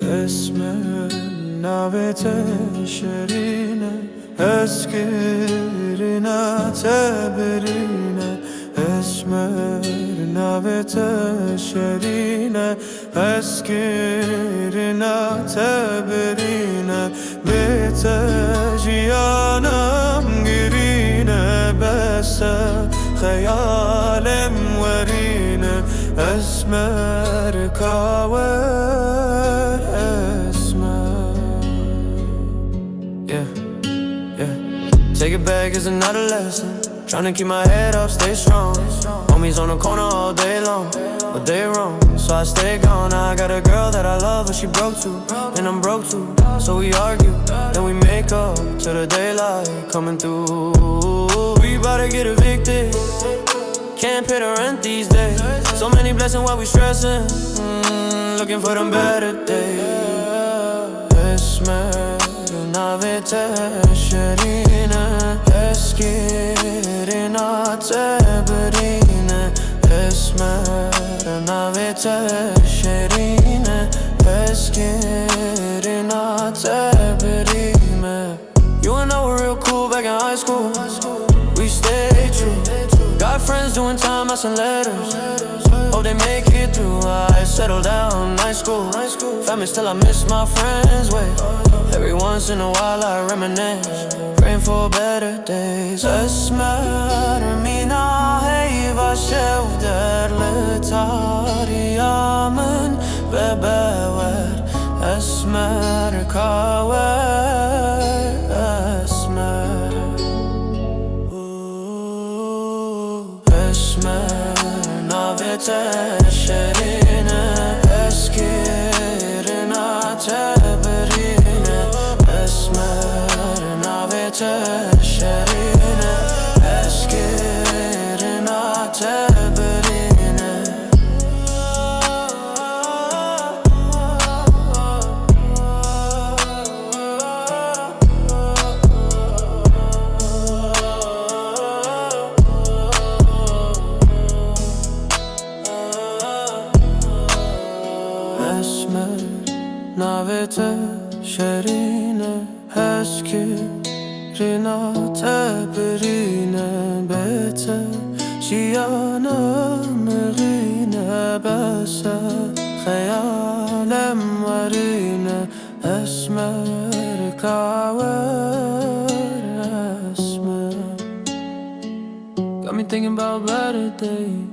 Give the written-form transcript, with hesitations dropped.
Esmer, Nave, Şerîna, Şerîna teberîne. Esmer, Nave, Şerîna, Şerîna teberîne. Bete ciyanım girine, bese hayalem verine. Esmer kahve esmer. Yeah, yeah. Take it back as an adolescent, tryna keep my head up, stay strong. Homies on the corner all day long, but they wrong, so I stay gone. I got a girl that I love, but she broke too, and I'm broke too. So we argue, then we make up till the daylight coming through. We bout to get evicted, can't pay the rent these days. So many blessings while we stressing, looking for them better days. Esmer, Nave, Şerîna, Şerîna teberîne. Esmer, Nave, Şerîna, Şerîna teberîne. You and I were real cool back in high school. We stayed true. Got friends doing time, I send letters. Hope they make it through. I settled down, nice school. Family still, I miss my friends' way. Every once in a while I reminisce, praying for better days. Esmer, mina heyva şevderli tariyamın bebever. Esmer kahve esmer. Esmer, Nave, Şerîna, Şerîna teberîne. Esmer, Nave, Şerîna, Şerîna teberîne. Esmer, Nave, Şerîna, Şerîna teberîne. Bete ciyanım girine, bese hayalem verine. Esmer kahve esmer. Got me thinking about better days.